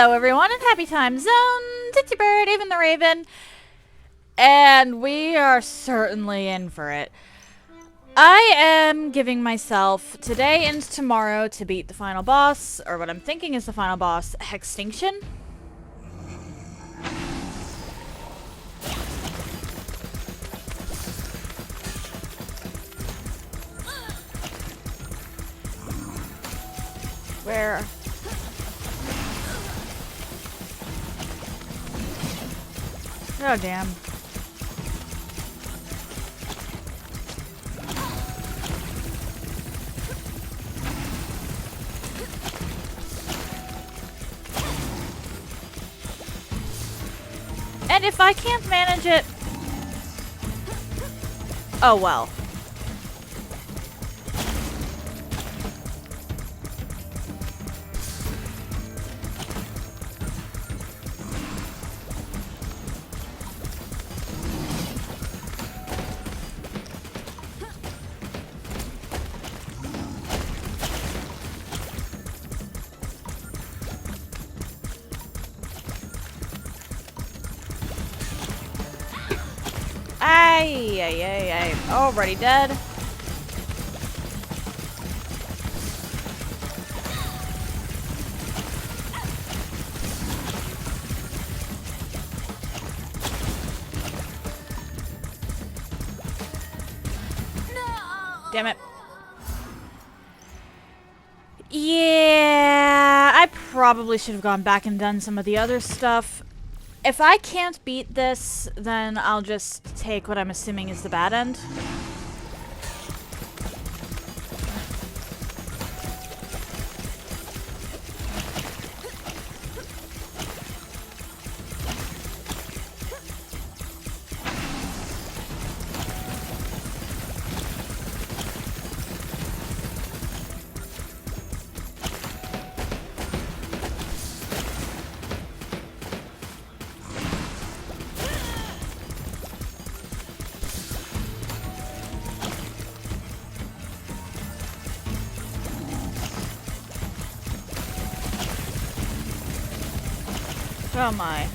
Hello everyone and happy time zone, Titsy Bird, even the Raven, and we are certainly in for it. I am giving myself today and tomorrow to beat the final boss, or what I'm thinking is the final boss, Extinction. Where? Oh damn. And if I can't manage it... Oh well. Ay, already dead. Damn it. Yeah, I probably should have gone back and done some of the other stuff. If I can't beat this, then I'll just take what I'm assuming is the bad end. Oh my.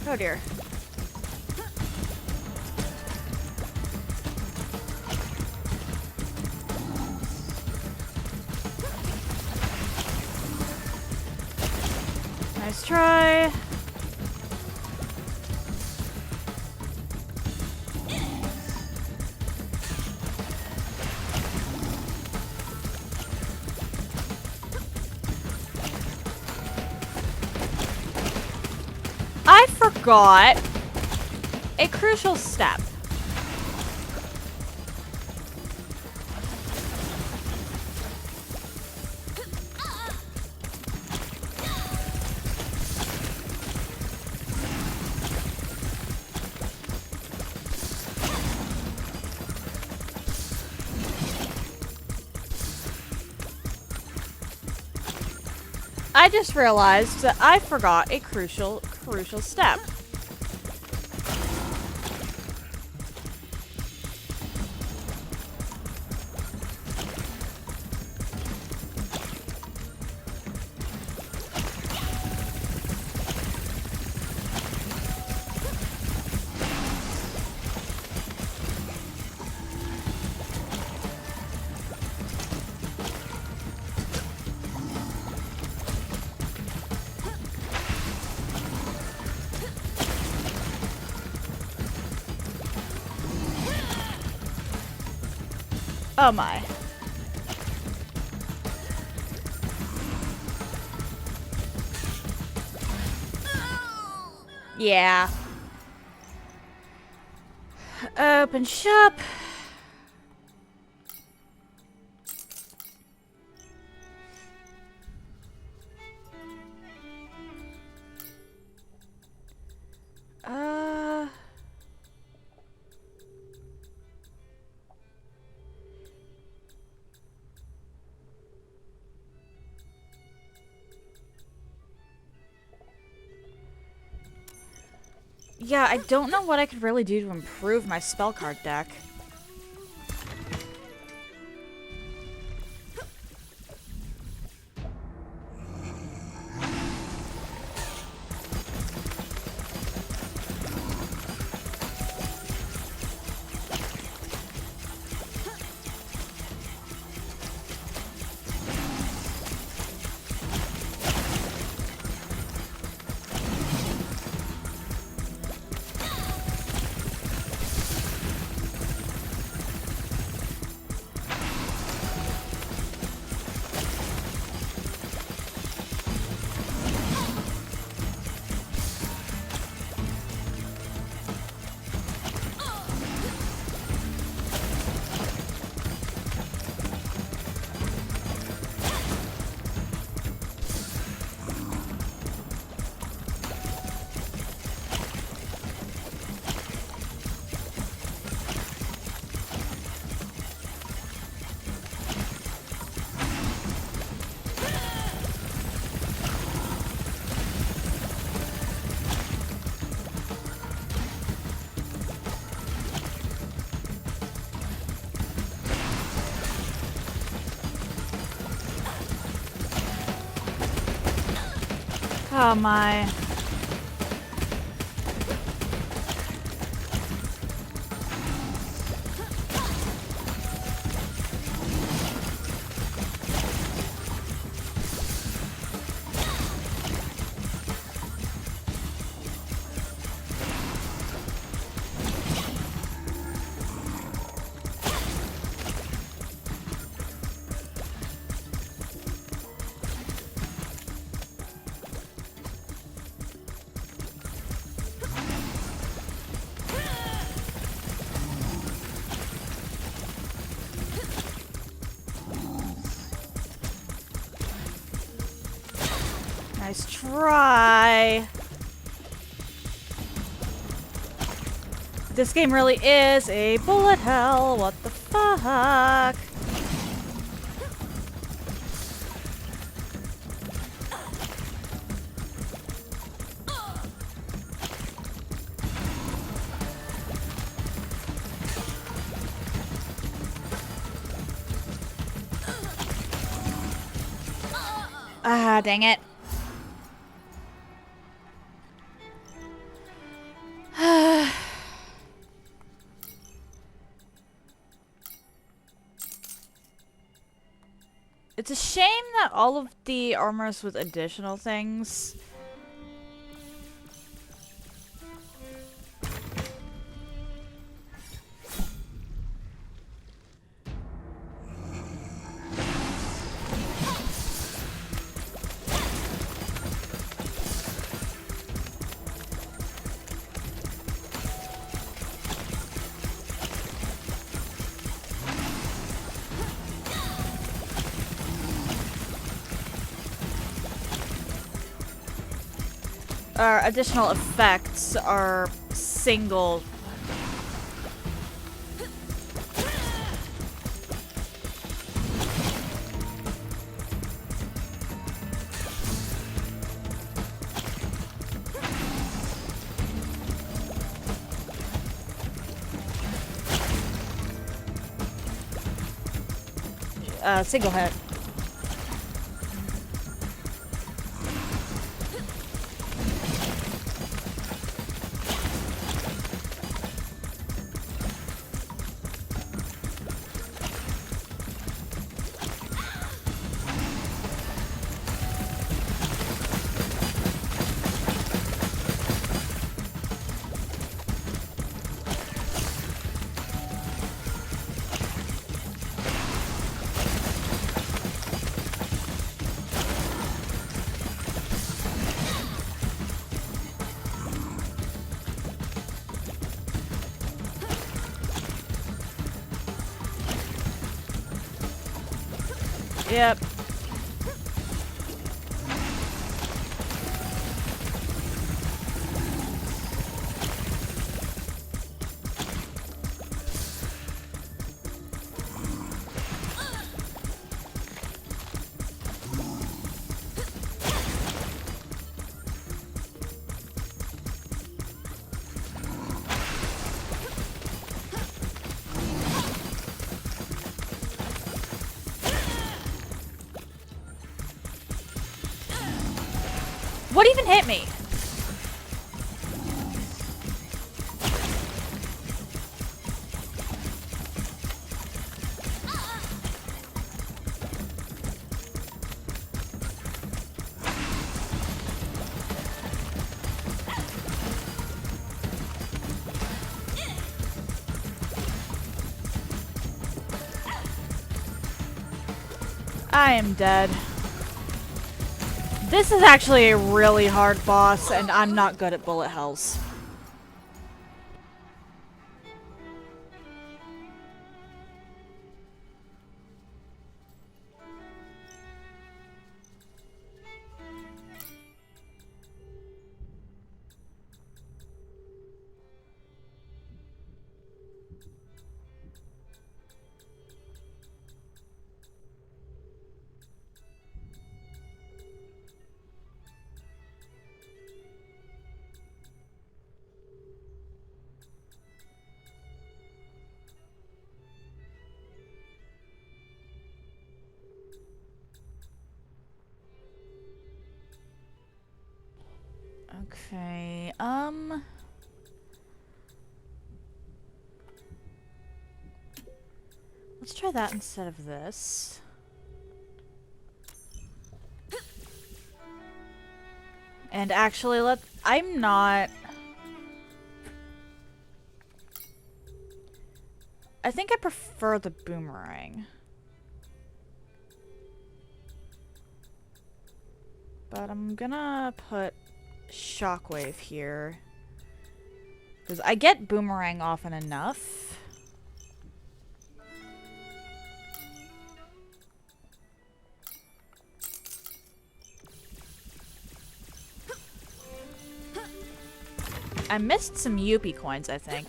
Oh dear. Nice try. I forgot a crucial step. I just realized that I forgot a crucial step. Oh my. Yeah. Open shop. Yeah, I don't know what I could really do to improve my spell card deck. Oh my. Nice try. This game really is a bullet hell. What the fuck? Ah, dang it. It's a shame that all of the armors with additional things. Our additional effects are single. Single hit. Yep. What even hit me? I am dead. This is actually a really hard boss, and I'm not good at bullet hells. Okay, let's try that instead of this. And actually, I'm not... I think I prefer the boomerang. But I'm gonna put shockwave here. Because I get boomerang often enough. I missed some Yuppie coins, I think.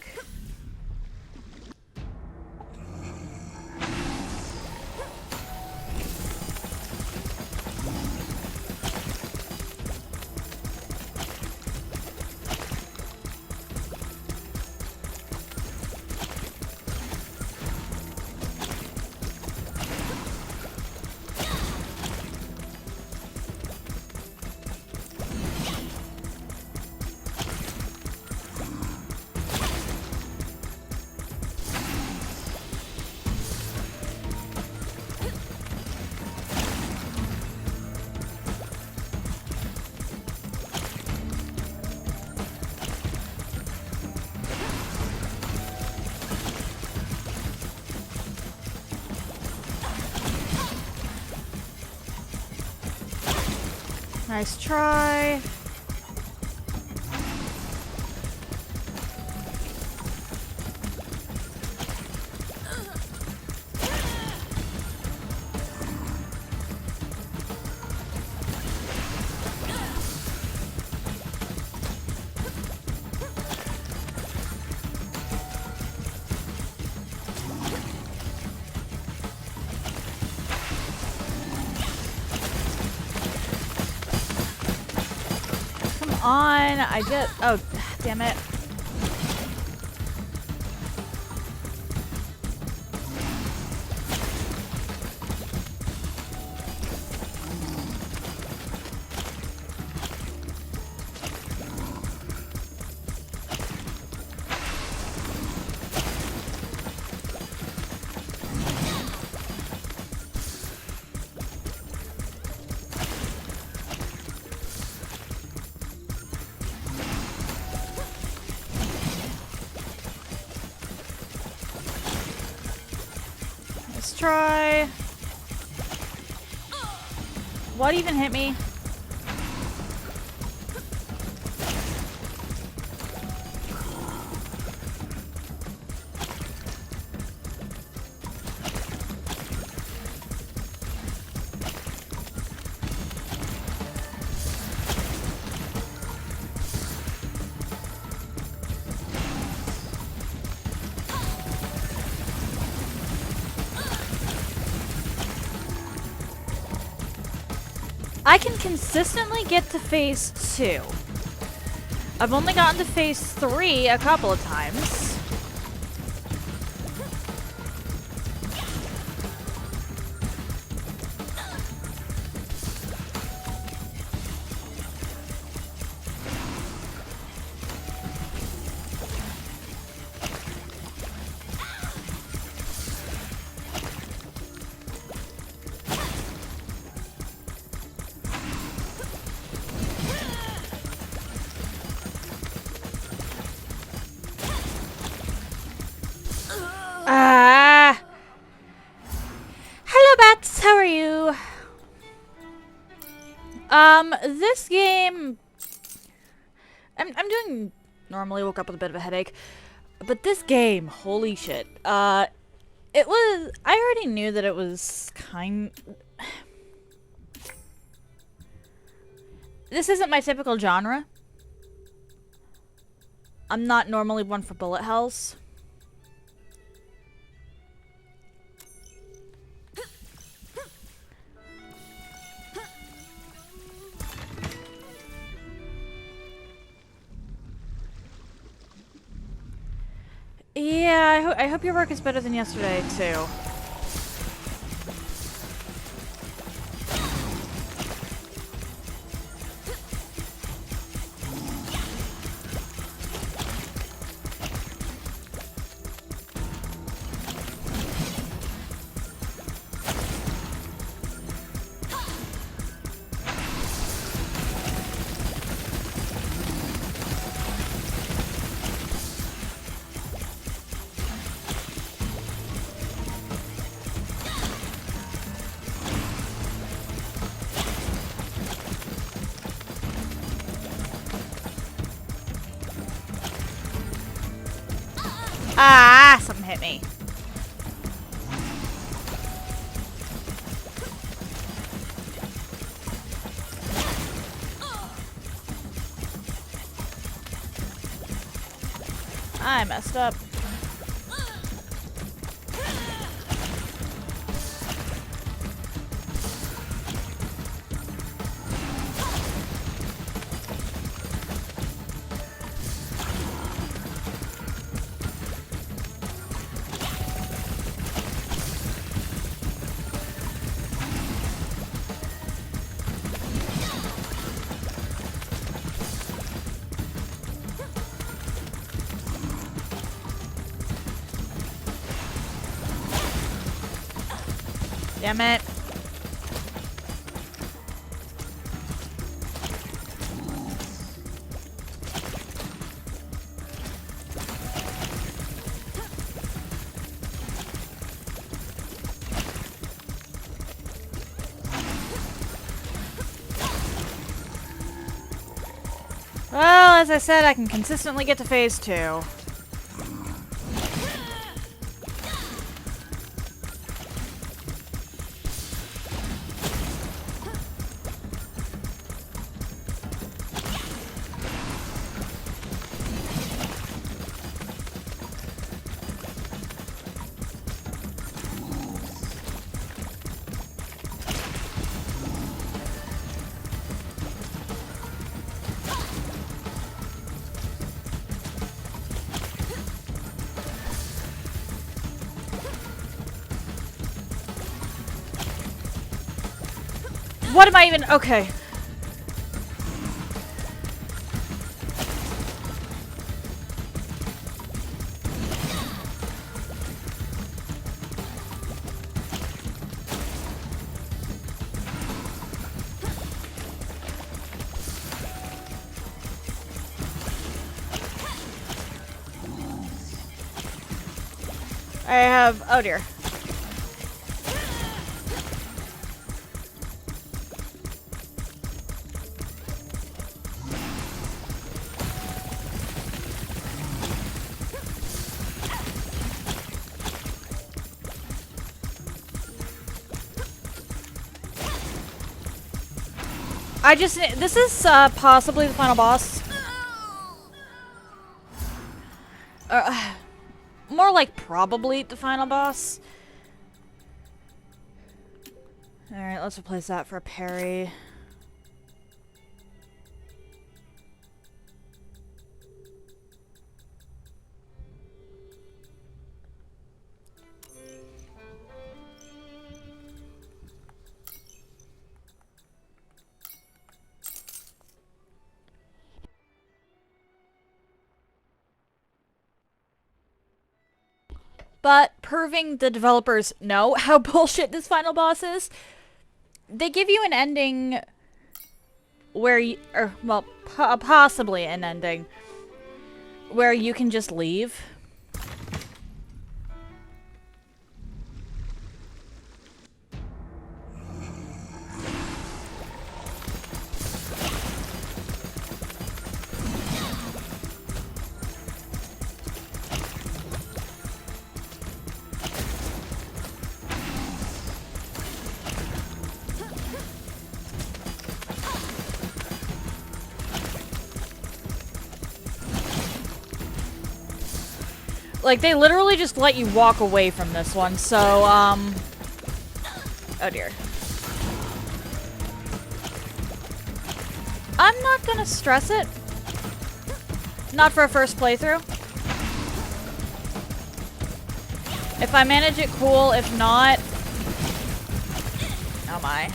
Nice try. On, I just, oh, damn it. Try. What even hit me? I can consistently get to phase 2. I've only gotten to phase 3 a couple of times. This game, I'm doing, normally woke up with a bit of a headache, but this game, holy shit, it was, I already knew that it was this isn't my typical genre. I'm not normally one for bullet hells. Yeah, I hope your work is better than yesterday, too. Ah, something hit me. I messed up. Damn it. Well, as I said, I can consistently get to phase 2. What am I even? Okay. I have, oh dear. This is possibly the final boss. More like probably the final boss. Alright, let's replace that for a parry. But proving the developers know how bullshit this final boss is, they give you an ending where you, or, well, possibly an ending where you can just leave. Like, they literally just let you walk away from this one, so, oh dear. I'm not gonna stress it. Not for a first playthrough. If I manage it, cool. If not... Oh my.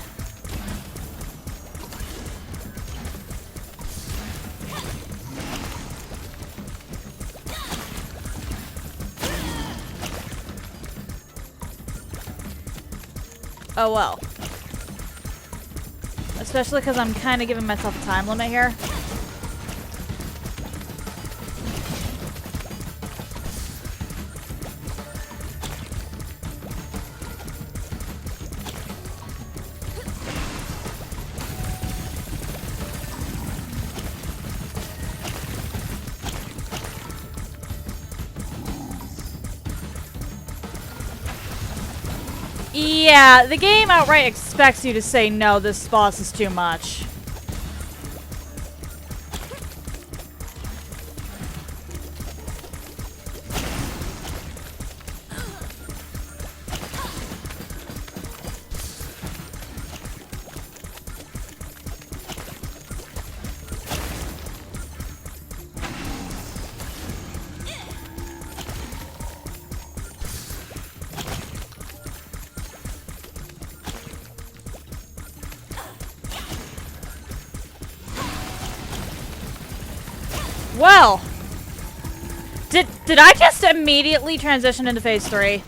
Oh well. Especially because I'm kind of giving myself a time limit here. Yeah, the game outright expects you to say, no, this boss is too much. Well, did I just immediately transition into phase 3?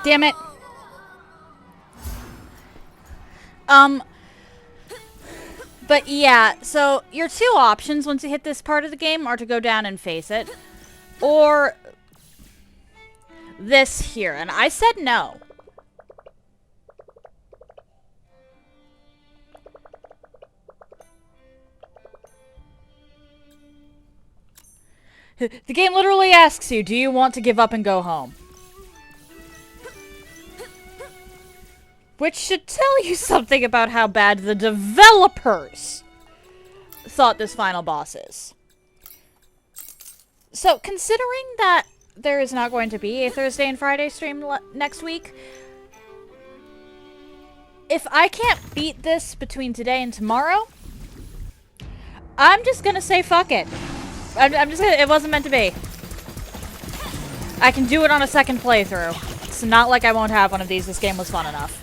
Damn it. But yeah, so your two options once you hit this part of the game are to go down and face it, or this here, and I said no. The game literally asks you, do you want to give up and go home? Which should tell you something about how bad the developers thought this final boss is. So, considering that there is not going to be a Thursday and Friday stream next week, if I can't beat this between today and tomorrow, I'm just gonna say fuck it. I'm just gonna, it wasn't meant to be. I can do it on a second playthrough. It's not like I won't have one of these. This game was fun enough.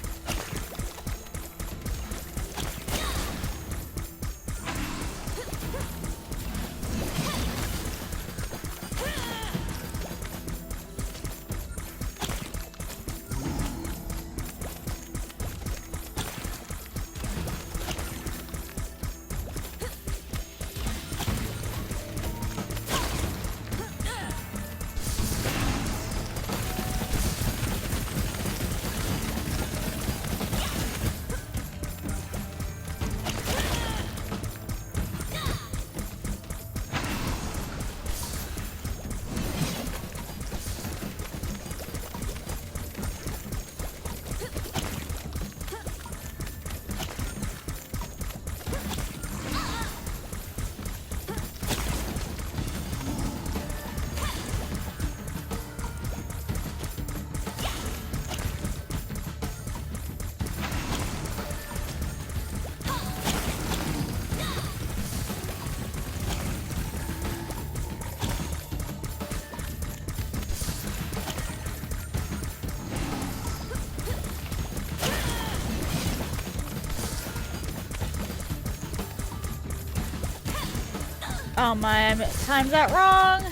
Oh my, I timed that wrong.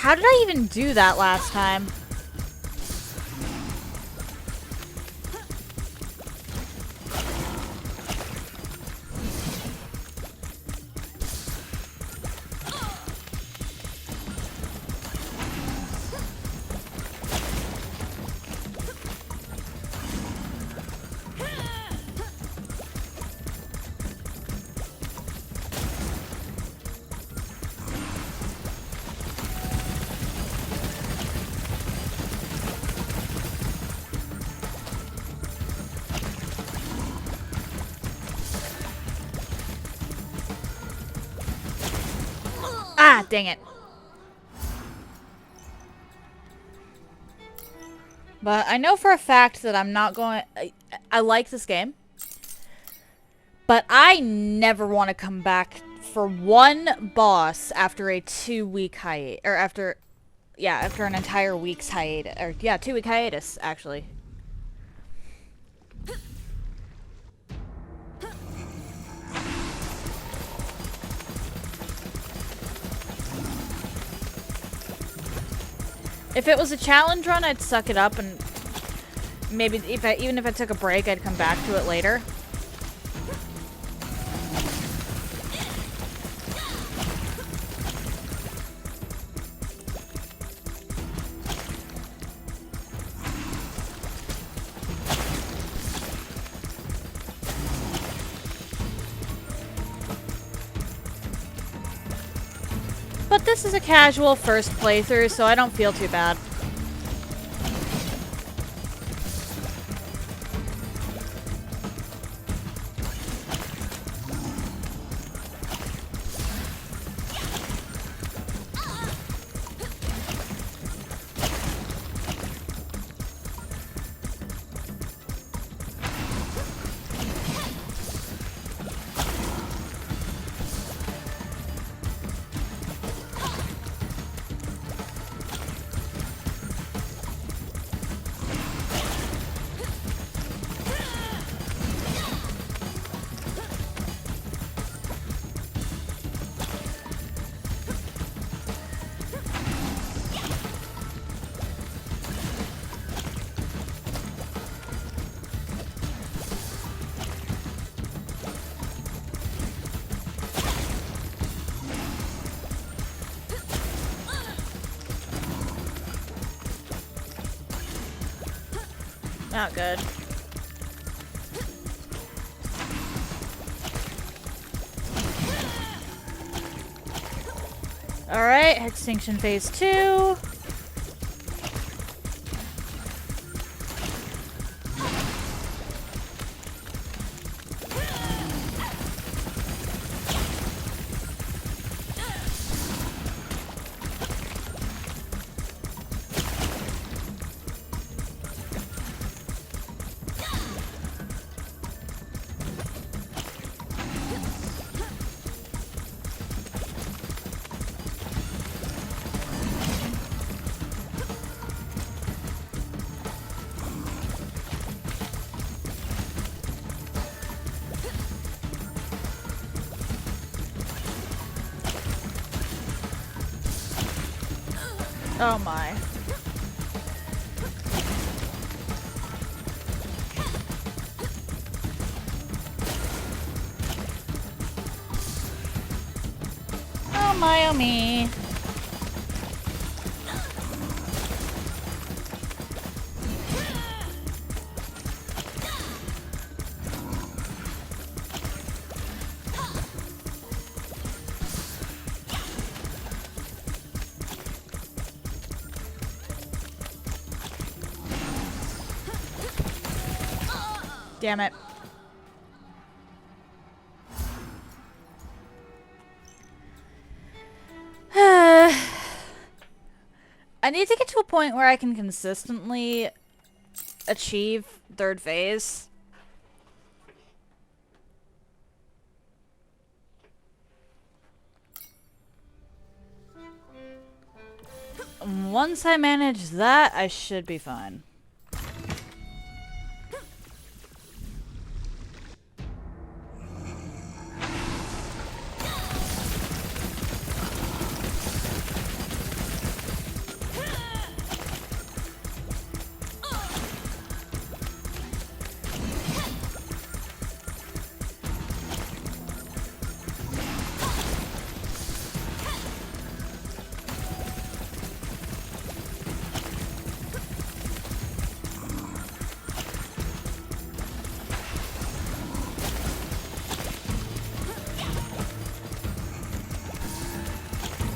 How did I even do that last time? Ah, dang it. But I know for a fact that I'm not going... I like this game. But I never want to come back for one boss after a 2-week hiatus. Or after... Yeah, after an entire week's hiatus. Or, yeah, 2-week hiatus, actually. If it was a challenge run, I'd suck it up and maybe even if I took a break, I'd come back to it later. But this is a casual first playthrough, so I don't feel too bad. Not good. Alright, Extinction Phase 2. Oh my. Oh my, oh me. Damn it. I need to get to a point where I can consistently achieve third phase. Once I manage that, I should be fine.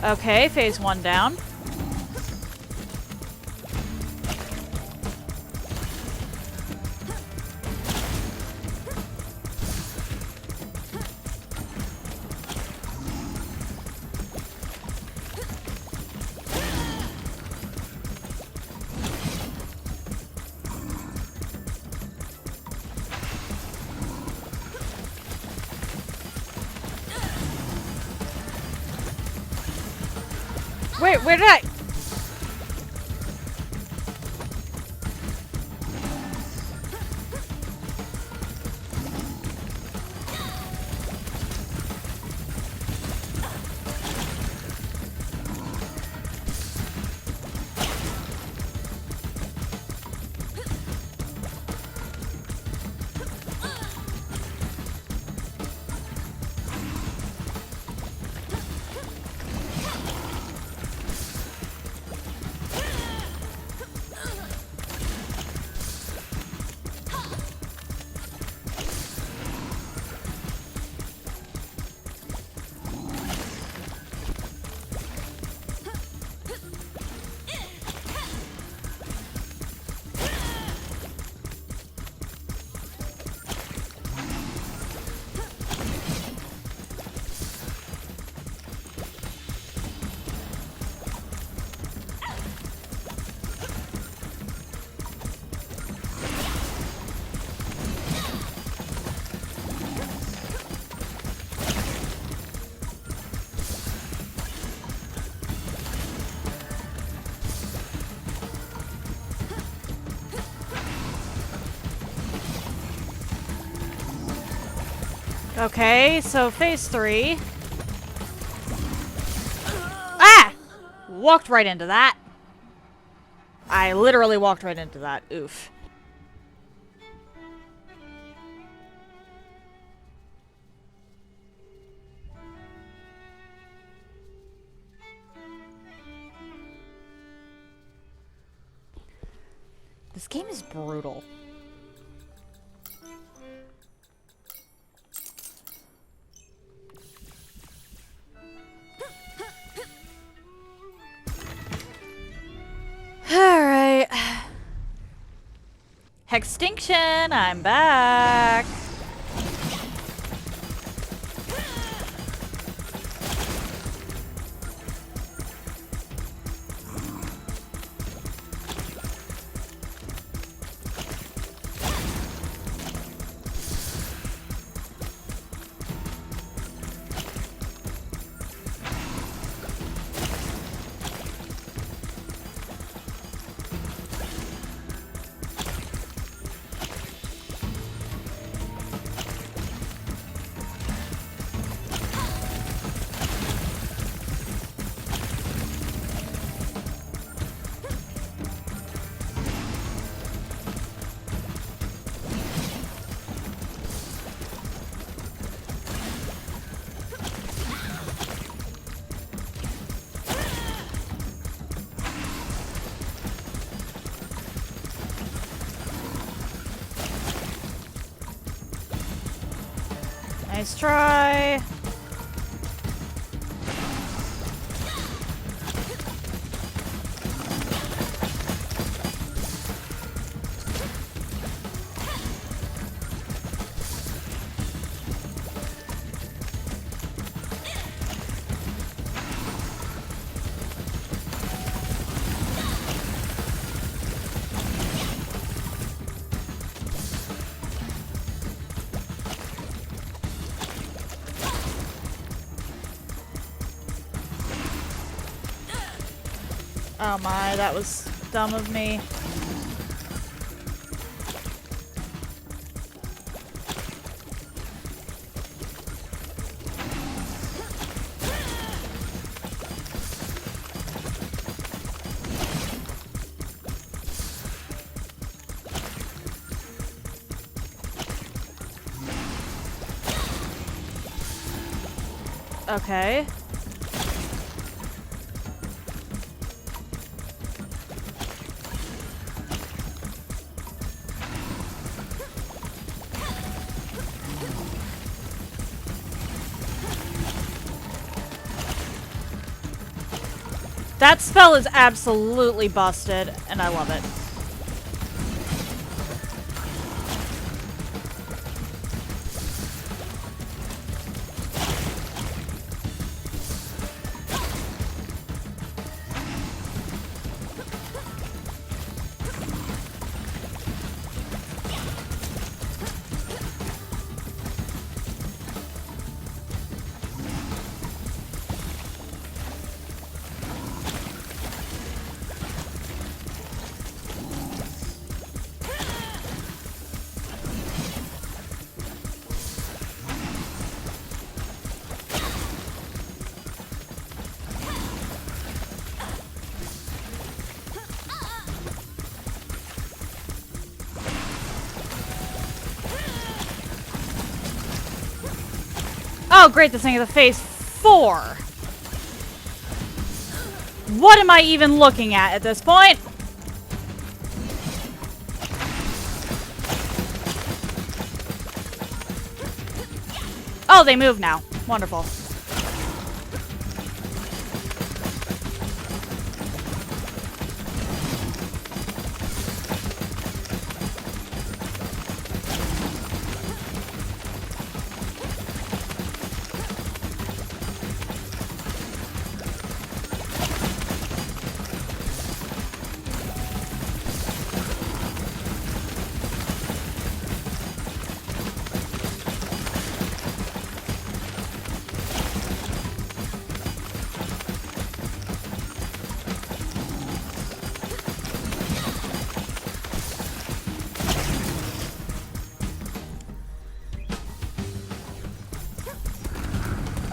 Okay, phase 1 down. Wait, where did I... Okay, so phase 3. Ah! Walked right into that. I literally walked right into that. Oof. This game is brutal. Alright. Hextinction, I'm back. Nice try. Oh my, that was dumb of me. Okay. That spell is absolutely busted, and I love it. Oh, great, this thing is a phase 4. What am I even looking at this point? Oh, they move now. Wonderful.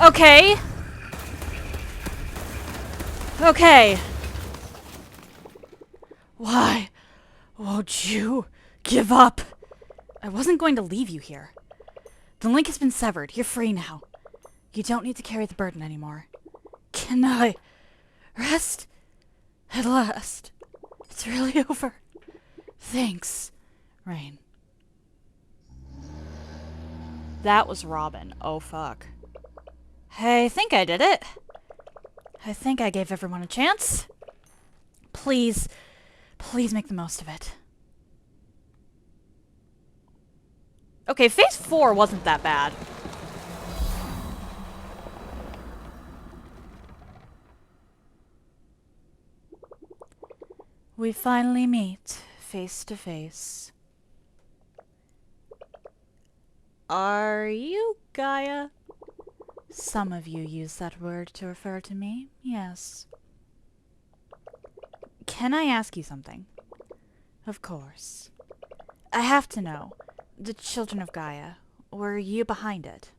Okay. Okay. Why won't you give up? I wasn't going to leave you here. The link has been severed. You're free now. You don't need to carry the burden anymore. Can I rest at last? It's really over. Thanks, Rain. That was Robin. Oh, fuck. I think I did it. I think I gave everyone a chance. Please, please make the most of it. Okay, phase 4 wasn't that bad. We finally meet face to face. Are you Gaia? Some of you use that word to refer to me, yes. Can I ask you something? Of course. I have to know. The children of Gaia, were you behind it?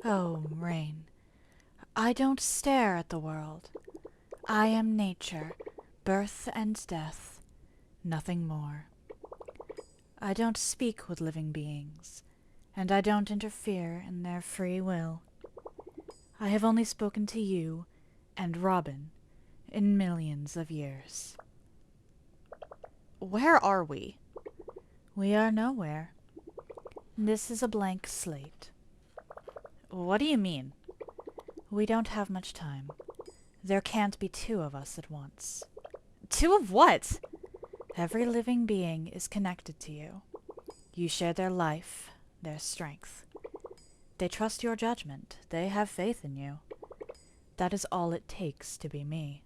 Oh, Rain. I don't stare at the world. I am nature, birth and death, nothing more. I don't speak with living beings, and I don't interfere in their free will. I have only spoken to you and Robin in millions of years. Where are we? We are nowhere. This is a blank slate. What do you mean? We don't have much time. There can't be 2 of us at once. 2 of what? Every living being is connected to you. You share their life, their strength. They trust your judgment. They have faith in you. That is all it takes to be me.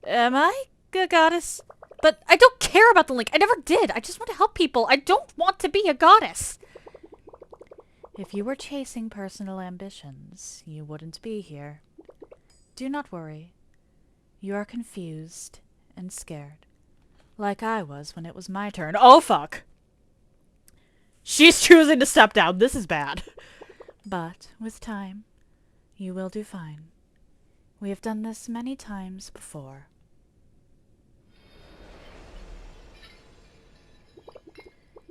Am I a goddess? But I don't care about the link. I never did. I just want to help people. I don't want to be a goddess. If you were chasing personal ambitions, you wouldn't be here. Do not worry. You are confused and scared. Like I was when it was my turn. Oh, fuck. She's choosing to step down. This is bad. But with time, you will do fine. We have done this many times before.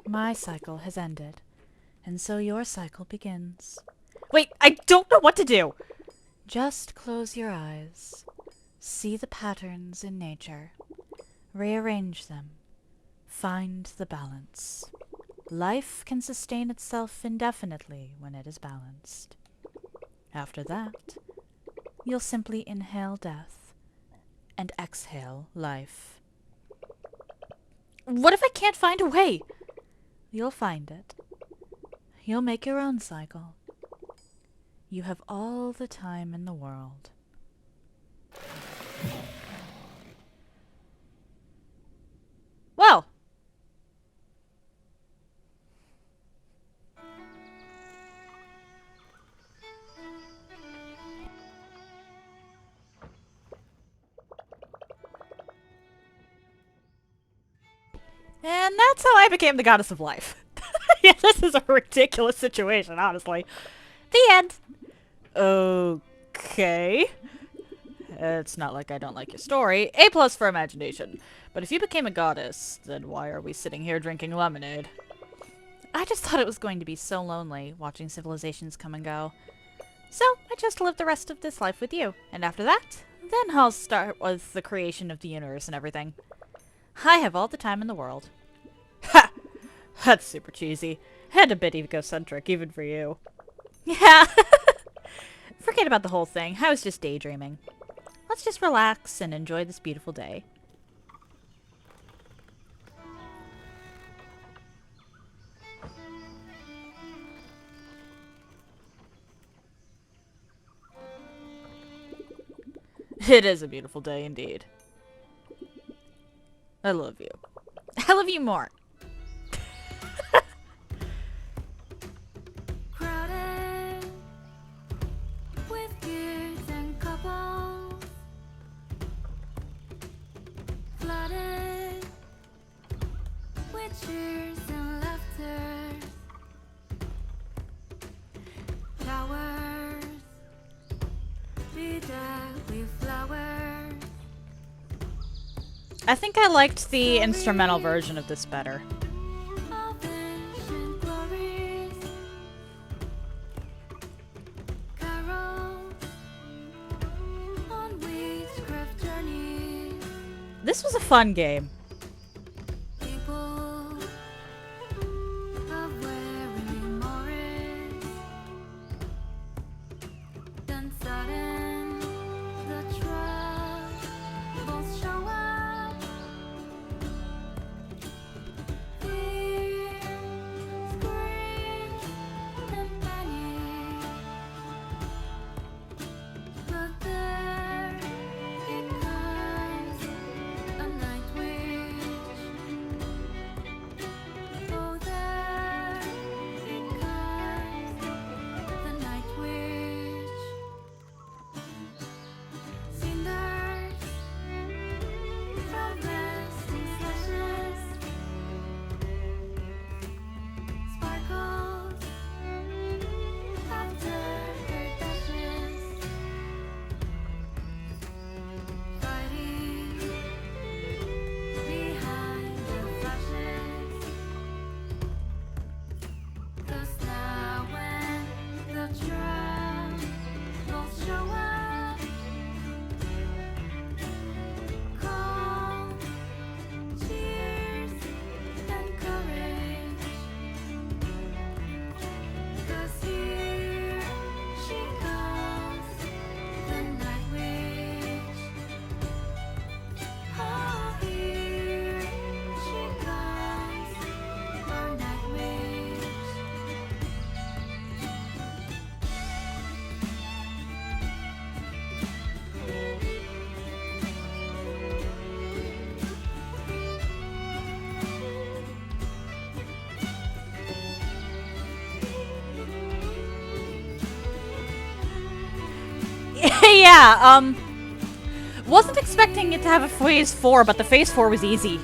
My cycle has ended, and so your cycle begins. Wait, I don't know what to do! Just close your eyes. See the patterns in nature. Rearrange them. Find the balance. Life can sustain itself indefinitely when it is balanced. After that, you'll simply inhale death and exhale life. What if I can't find a way? You'll find it. You'll make your own cycle. You have all the time in the world. Well. And that's how I became the goddess of life. Yeah, this is a ridiculous situation, honestly. The end. Okay. It's not like I don't like your story. A+ for imagination. But if you became a goddess, then why are we sitting here drinking lemonade? I just thought it was going to be so lonely, watching civilizations come and go. So, I chose to live the rest of this life with you. And after that, then I'll start with the creation of the universe and everything. I have all the time in the world. Ha! That's super cheesy. And a bit egocentric, even for you. Yeah. Forget about the whole thing. I was just daydreaming. Let's just relax and enjoy this beautiful day. It is a beautiful day indeed. I love you. I love you more. Crowded with kids and couples, flooded with cheers and laughter, towers bedecked with flowers. I think I liked the instrumental version of this better. Of ancient glories, carols on witchcraft journeys, This was a fun game. people of weary Morris. Then sudden the troubles show up. Fear, screams, and panic. But there it comes, a night witch. Oh, there it comes, the night witch. Cinders from resting slashes, sparkles after her dashes, fighting behind the flashes. 'Cause now when the troubles show up, calm, cheers, and courage. 'Cause here she comes, the night witch. Oh, here she comes, our night witch. Yeah, wasn't expecting it to have a phase 4, but the phase 4 was easy.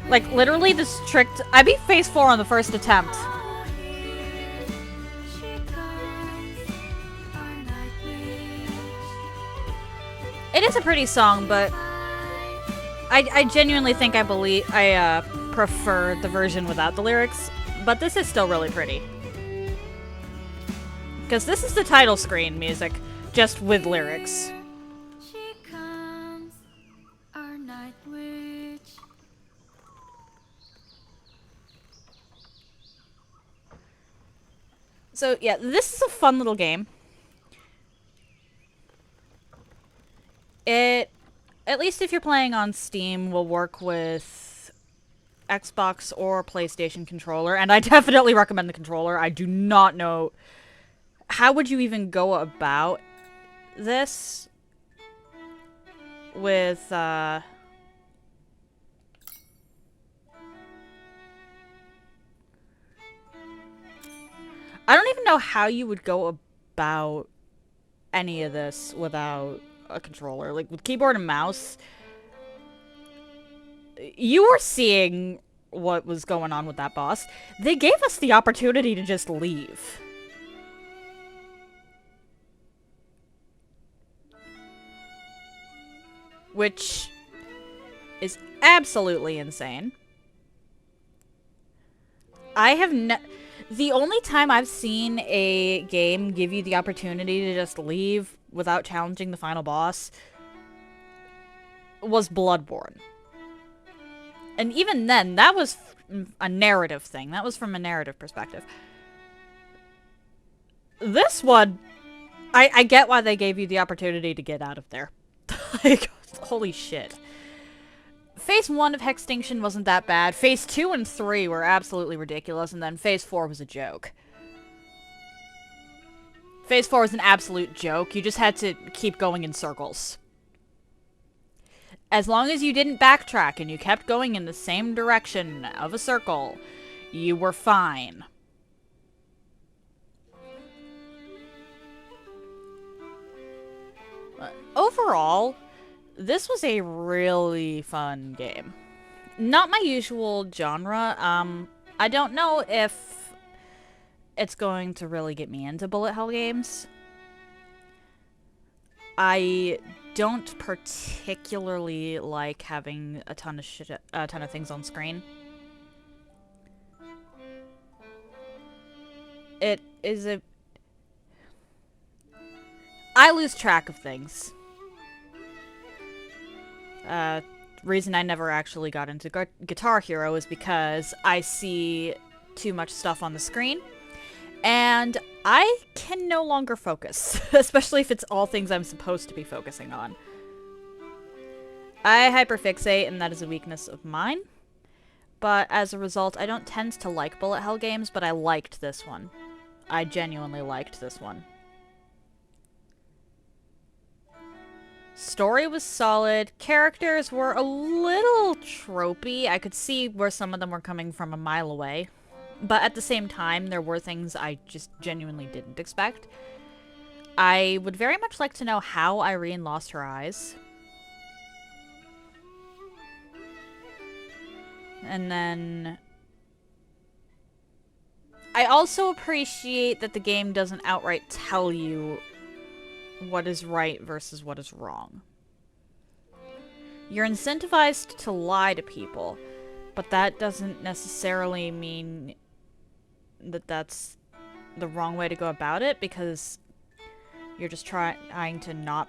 Like, literally, this tricked... I beat phase 4 on the first attempt. Oh, here she comes, our night witch. It is a pretty song, but I genuinely think I prefer the version without the lyrics, but this is still really pretty. Because this is the title screen music, just with lyrics. She comes, our night witch. So yeah, this is a fun little game. It least if you're playing on Steam, will work with Xbox or PlayStation controller. And I definitely recommend the controller. I do not know... How would you even go about this with, I don't even know how you would go about any of this without a controller. Like, with keyboard and mouse, you were seeing what was going on with that boss. They gave us the opportunity to just leave. Which is absolutely insane. I have the only time I've seen a game give you the opportunity to just leave without challenging the final boss was Bloodborne. And even then, that was a narrative thing. That was from a narrative perspective. This one, I get why they gave you the opportunity to get out of there. Like, holy shit. Phase 1 of Hextinction wasn't that bad. Phase 2 and 3 were absolutely ridiculous, and then Phase 4 was a joke. Phase 4 was an absolute joke. You just had to keep going in circles. As long as you didn't backtrack and you kept going in the same direction of a circle, you were fine. Overall, this was a really fun game. Not my usual genre. I don't know if it's going to really get me into bullet hell games. I don't particularly like having a ton of things on screen. It is I lose track of things. Reason I never actually got into Guitar Hero is because I see too much stuff on the screen, and I can no longer focus, especially if it's all things I'm supposed to be focusing on. I hyperfixate, and that is a weakness of mine, but as a result, I don't tend to like bullet hell games, but I liked this one. I genuinely liked this one. Story was solid. Characters were a little tropey. I could see where some of them were coming from a mile away. But at the same time, there were things I just genuinely didn't expect. I would very much like to know how Irene lost her eyes. And then... I also appreciate that the game doesn't outright tell you what is right versus what is wrong. You're incentivized to lie to people, but that doesn't necessarily mean that that's the wrong way to go about it, because you're just trying to not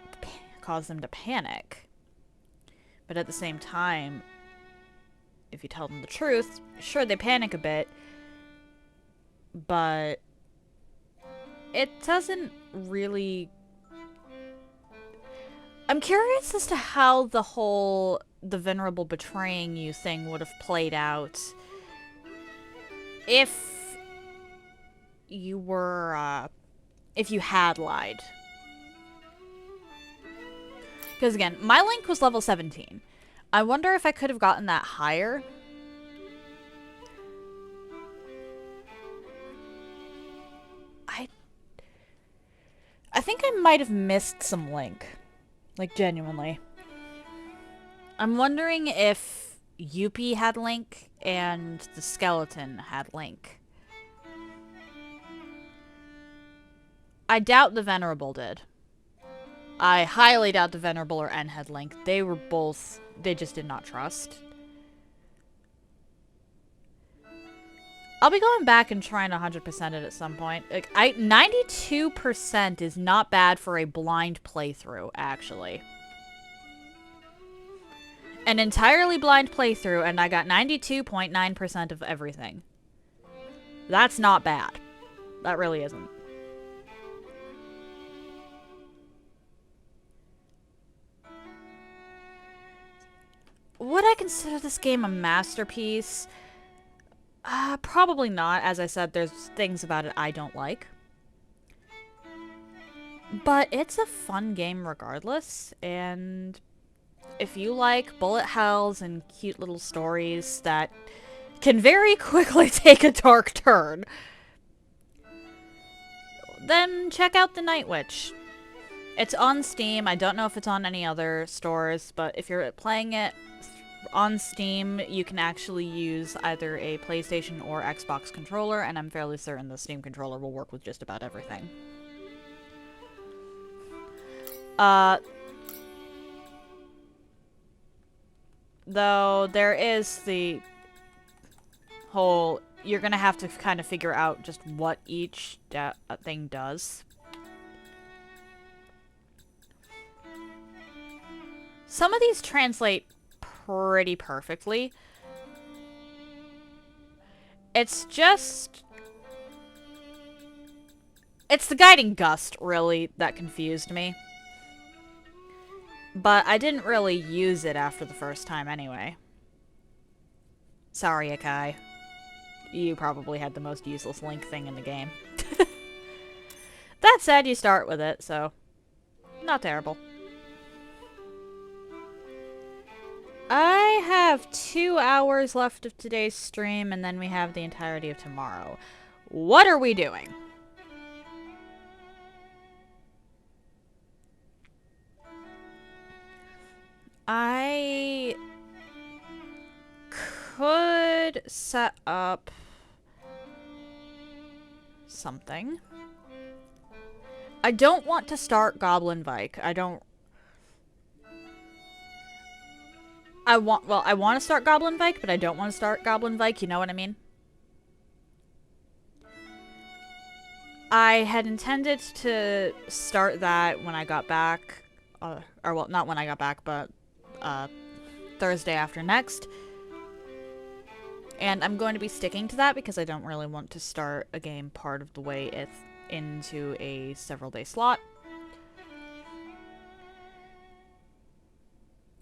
cause them to panic. But at the same time, if you tell them the truth, sure, they panic a bit, but it doesn't really... I'm curious as to how the venerable betraying you thing would have played out if you were, if you had lied. Because again, my Link was level 17. I wonder if I could have gotten that higher. I think I might have missed some Link. Like, genuinely. I'm wondering if Yuppie had Link and the skeleton had Link. I doubt the Venerable did. I highly doubt the Venerable or N had Link. They were both... They just did not trust. I'll be going back and trying to 100% it at some point. Like, 92% is not bad for a blind playthrough, actually. An entirely blind playthrough, and I got 92.9% of everything. That's not bad. That really isn't. Would I consider this game a masterpiece? Probably not. As I said, there's things about it I don't like. But it's a fun game regardless, and if you like bullet hells and cute little stories that can very quickly take a dark turn, then check out The Night Witch. It's on Steam. I don't know if it's on any other stores, but if you're playing it on Steam, you can actually use either a PlayStation or Xbox controller, and I'm fairly certain the Steam controller will work with just about everything. Though there is the whole, you're gonna have to kind of figure out just what each thing does. Some of these translate pretty perfectly. It's just... it's the guiding gust, really, that confused me. But I didn't really use it after the first time anyway. Sorry, Akai. You probably had the most useless link thing in the game. That said, you start with it, so... not terrible. I have 2 hours left of today's stream, and then we have the entirety of tomorrow. What are we doing? I could set up something. I don't want to start Goblin Vike. I want to start Goblin Vike, but I don't want to start Goblin Vike, you know what I mean? I had intended to start that when I got back, or well, not when I got back, but Thursday after next. And I'm going to be sticking to that because I don't really want to start a game part of the way into a several-day slot.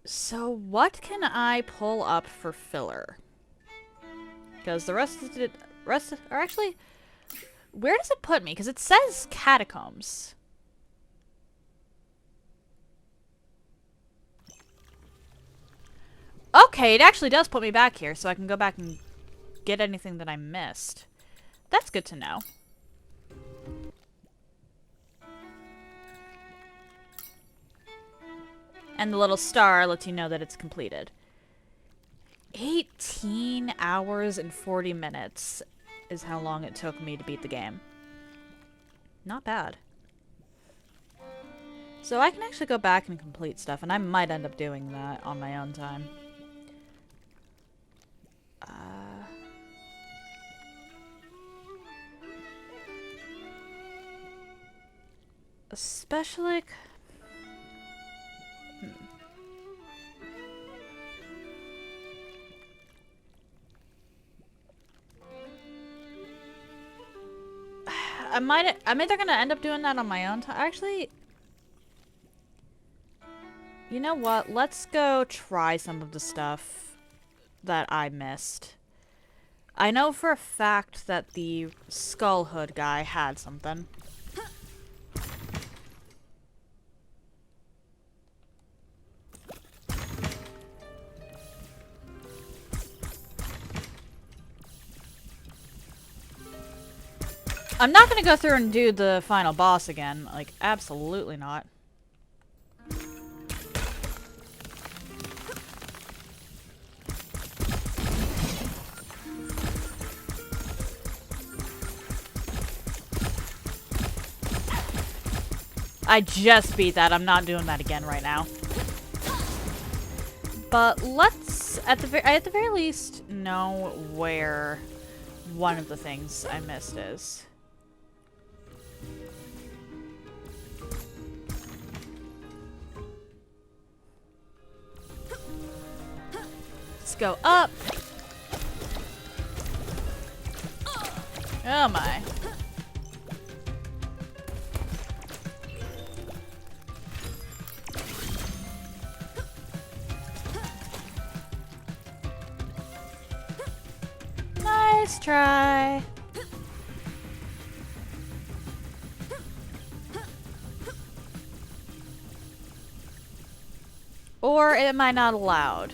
So what can I pull up for filler? Because the rest are actually... where does it put me? Because it says catacombs. Okay, it actually does put me back here, so I can go back and get anything that I missed. That's good to know. And the little star lets you know that it's completed. 18 hours and 40 minutes is how long it took me to beat the game. Not bad. So I can actually go back and complete stuff, and I might end up doing that on my own time. Especially... I'm either gonna end up doing that on my own time. Actually, you know what? Let's go try some of the stuff that I missed. I know for a fact that the Skull Hood guy had something. I'm not gonna go through and do the final boss again. Like, absolutely not. I just beat that. I'm not doing that again right now. But let's, at the very least, know where one of the things I missed is. Let's go up. Oh my. Nice try. Or am I not allowed?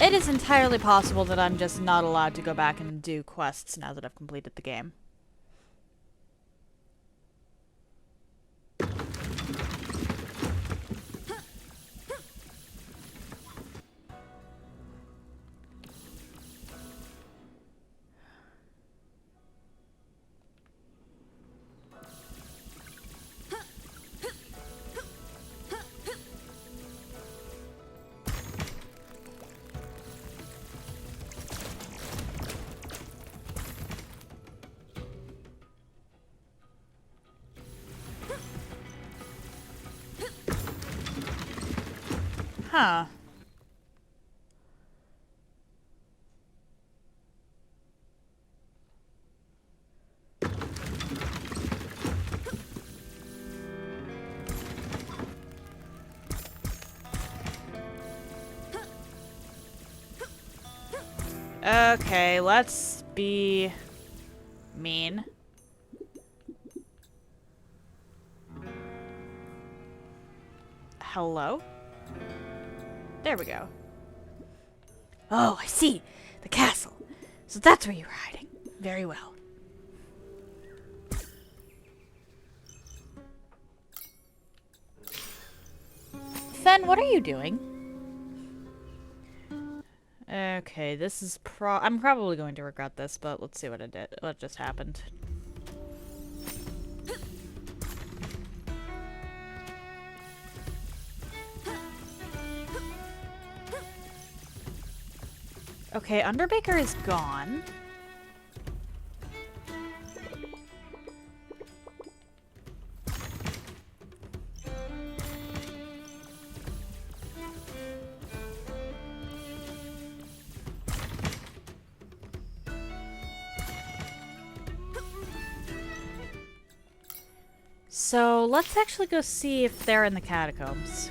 It is entirely possible that I'm just not allowed to go back and do quests now that I've completed the game. Huh. Okay, let's be mean. Hello? There we go. Oh, I see. The castle. So that's where you were hiding. Very well. Fen, what are you doing? Okay, this is I'm probably going to regret this, but let's see what it did. What just happened. Okay, Underbaker is gone. So let's actually go see if they're in the catacombs.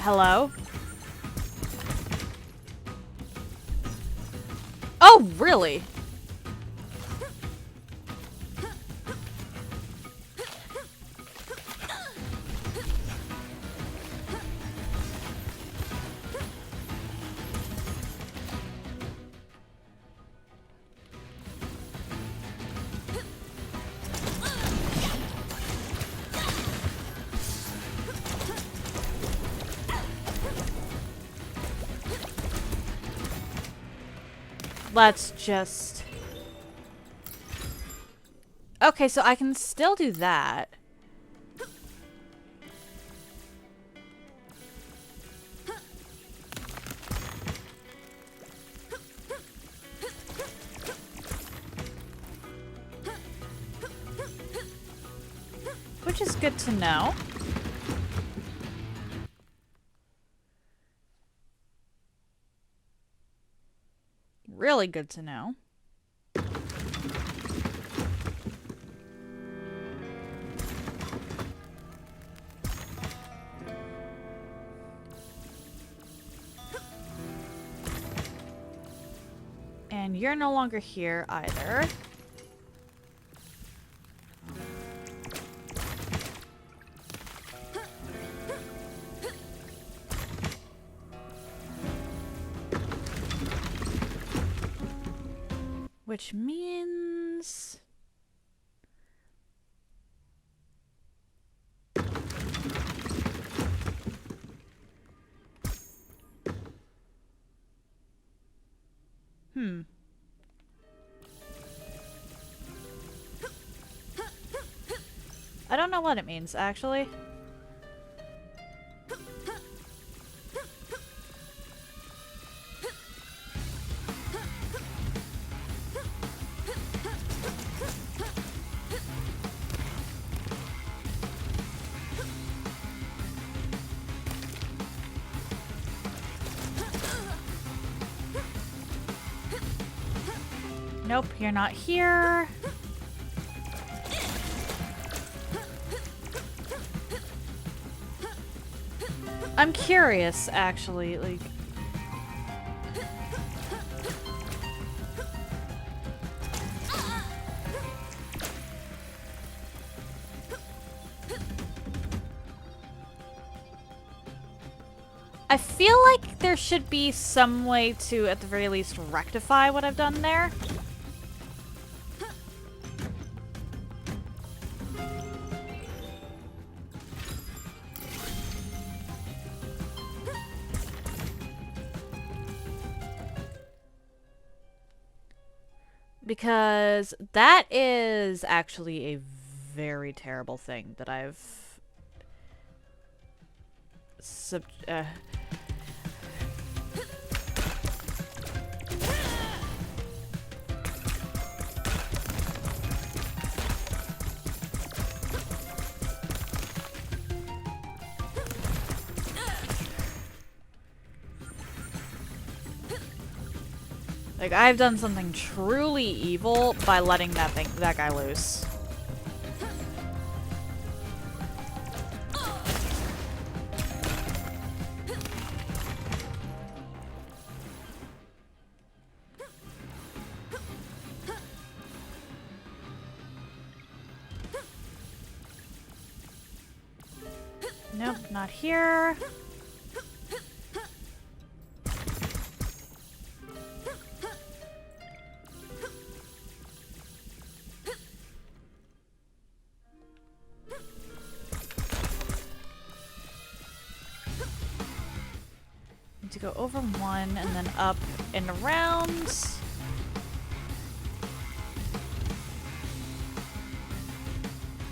Hello? Oh, really? Let's just... Okay, so I can still do that. Which is good to know. Really good to know. And you're no longer here either. Which means... I don't know what it means, actually. Nope, you're not here. I'm curious, actually, like... I feel like there should be some way to, at the very least, rectify what I've done there. Because that is actually a very terrible thing that I've... Like, I've done something truly evil by letting that guy loose. Nope, not here. Need to go over one and then up and around.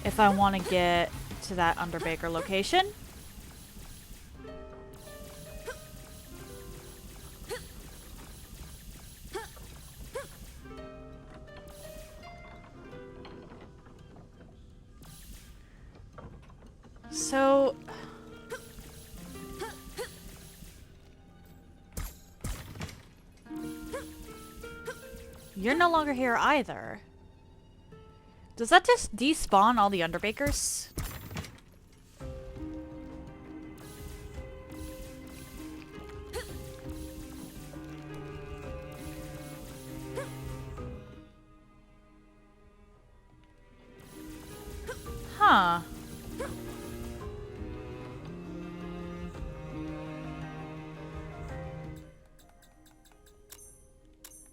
If I want to get to that Underbaker location. So... You're no longer here either. Does that just despawn all the Underbakers? Huh.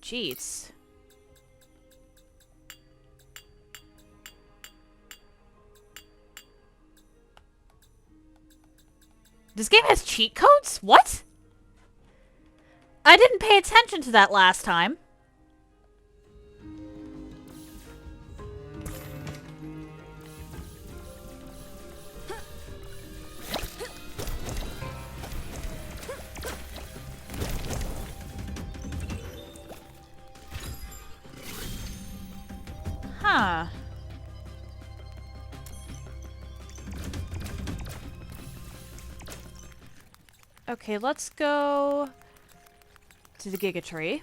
Jeez. This game has cheat codes? What? I didn't pay attention to that last time. Huh. Okay, let's go to the Giga Tree.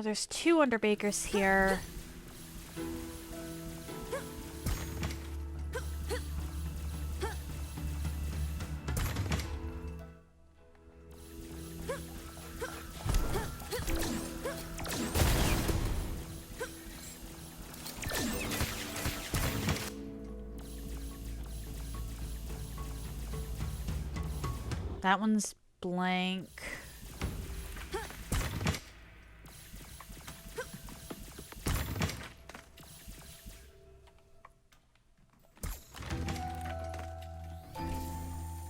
There's two Underbakers here. That one's blank.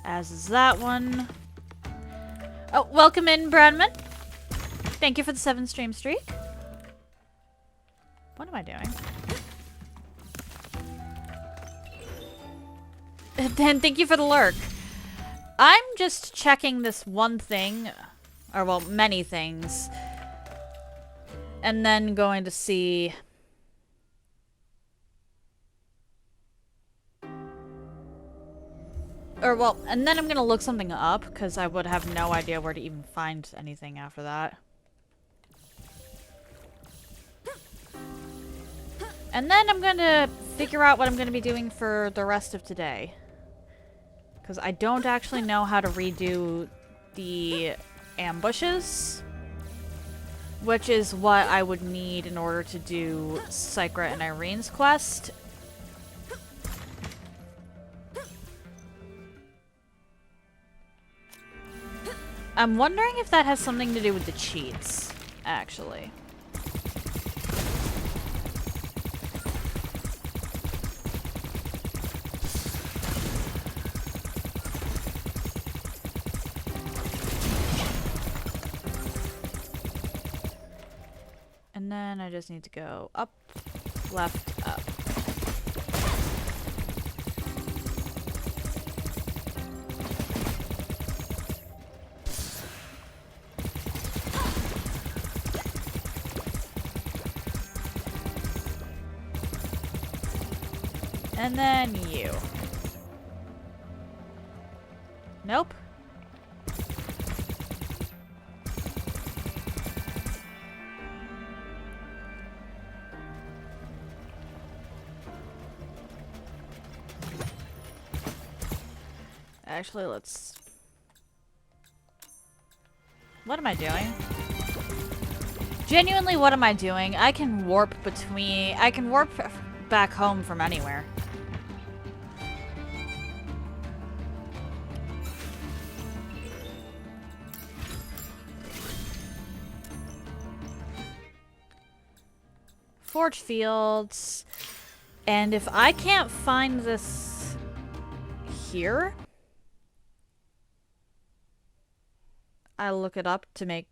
As is that one. Oh, welcome in, Bradman. Thank you for the 7-stream streak. What am I doing? And thank you for the lurk. I'm just checking this one thing, or well, many things. And then going to see... Or, well, and then I'm gonna look something up, because I would have no idea where to even find anything after that. And then I'm gonna figure out what I'm gonna be doing for the rest of today. Because I don't actually know how to redo the ambushes. Which is what I would need in order to do Sycra and Irene's quest. I'm wondering if that has something to do with the cheats, actually. And then I just need to go up, left, up. And then you. Nope. Actually, let's... What am I doing? Genuinely, what am I doing? I can warp between... I can warp back home from anywhere. Forge fields. And if I can't find this here... I look it up to make...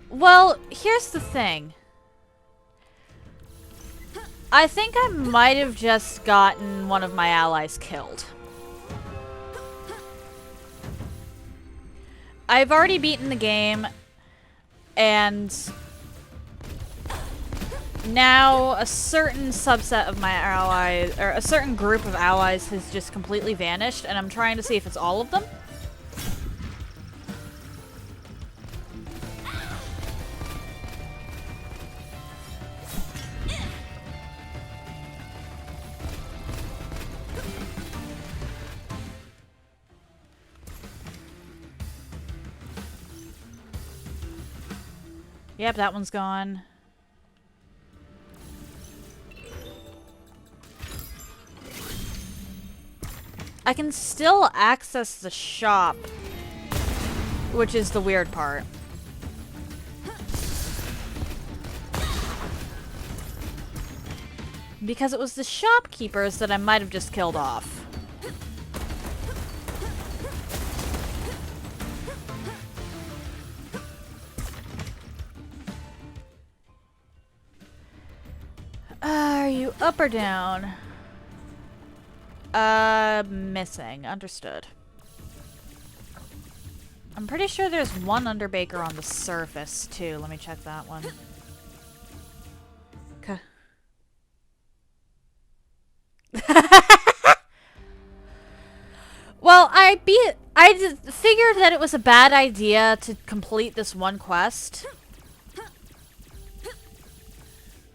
Well, here's the thing. I think I might have just gotten one of my allies killed. I've already beaten the game, and now a certain subset of my allies, or a certain group of allies has just completely vanished, and I'm trying to see if it's all of them. Yep, that one's gone. I can still access the shop, which is the weird part. Because it was the shopkeepers that I might have just killed off. Are you up or down? Missing. Understood. I'm pretty sure there's one underbaker on the surface, too. Let me check that one. Okay. Well, I figured that it was a bad idea to complete this one quest.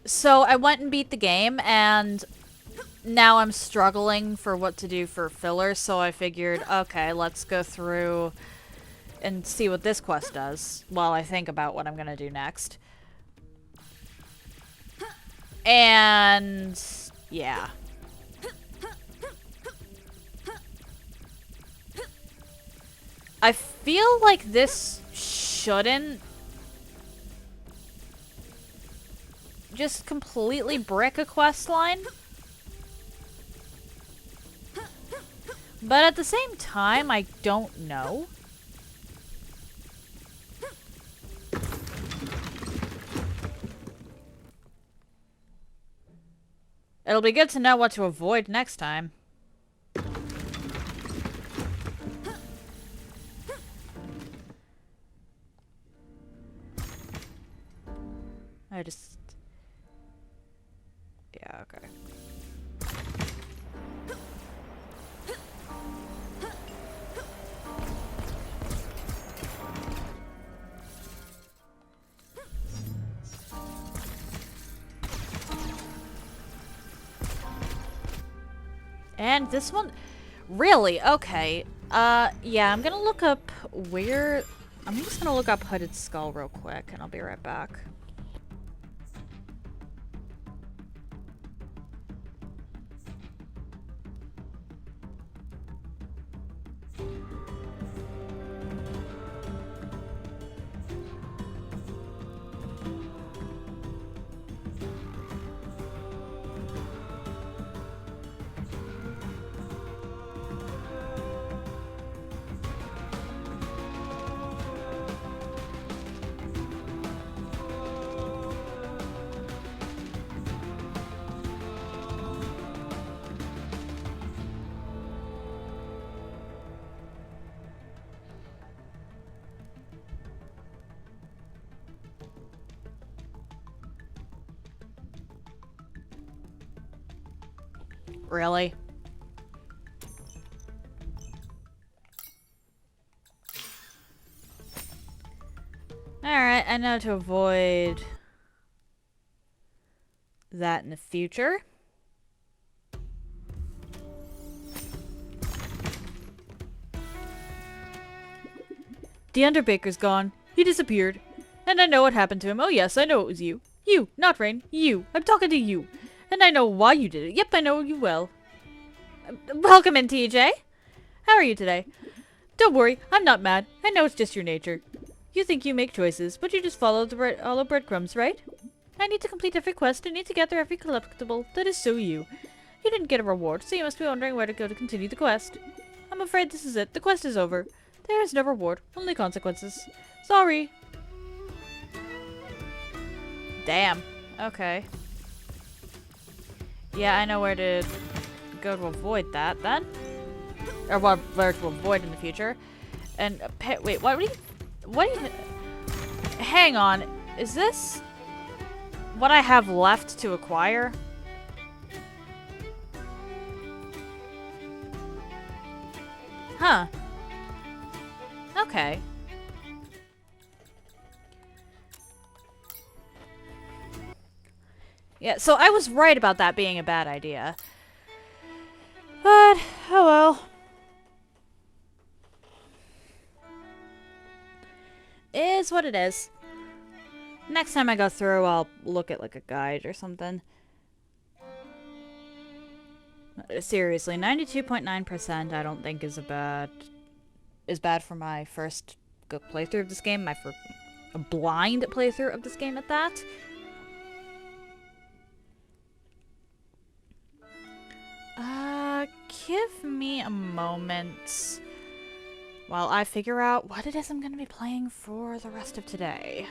So I went and beat the game, and now I'm struggling for what to do for filler, so I figured, okay, let's go through and see what this quest does while I think about what I'm gonna do next. And yeah. I feel like this shouldn't just completely brick a quest line. But at the same time, I don't know. It'll be good to know what to avoid next time. I just... Yeah, okay. And this one... Really? Okay. Yeah, I'm gonna look up where... I'm just gonna look up Hooded Skull real quick, and I'll be right back. Really? Alright, I know to avoid that in the future. The Underbaker's gone. He disappeared. And I know what happened to him. Oh yes, I know it was you. You, not Rain. You. I'm talking to you. And I know why you did it. Yep, I know you well. Welcome in, TJ. How are you today? Don't worry, I'm not mad. I know it's just your nature. You think you make choices, but you just follow all the breadcrumbs, right? I need to complete every quest and need to gather every collectible. That is so you. You didn't get a reward, so you must be wondering where to go to continue the quest. I'm afraid this is it. The quest is over. There is no reward, only consequences. Sorry. Damn. Okay. Yeah, I know where to go to avoid that, then. Or where to avoid in the future. And, wait, what do you... Hang on. Is this what I have left to acquire? Huh. Okay. Yeah, so I was right about that being a bad idea. But, oh well. Is what it is. Next time I go through, I'll look at like a guide or something. Seriously, 92.9% I don't think is bad for my first playthrough of this game. A blind playthrough of this game at that. Give me a moment while I figure out what it is I'm going to be playing for the rest of today.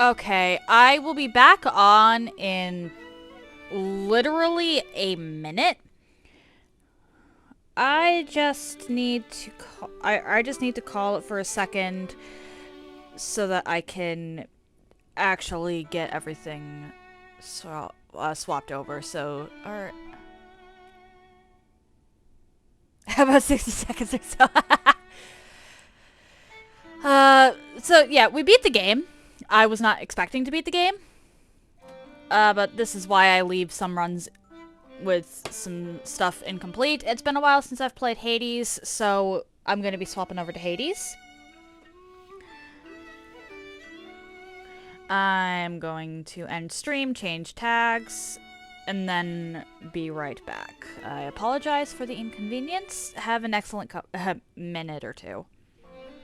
Okay, I will be back on in literally a minute. I just need to call it for a second so that I can actually get everything swapped over. So, alright. How about 60 seconds or so? So yeah, we beat the game. I was not expecting to beat the game. But this is why I leave some runs with some stuff incomplete. It's been a while since I've played Hades, so I'm going to be swapping over to Hades. I'm going to end stream, change tags, and then be right back. I apologize for the inconvenience. Have an excellent minute or two.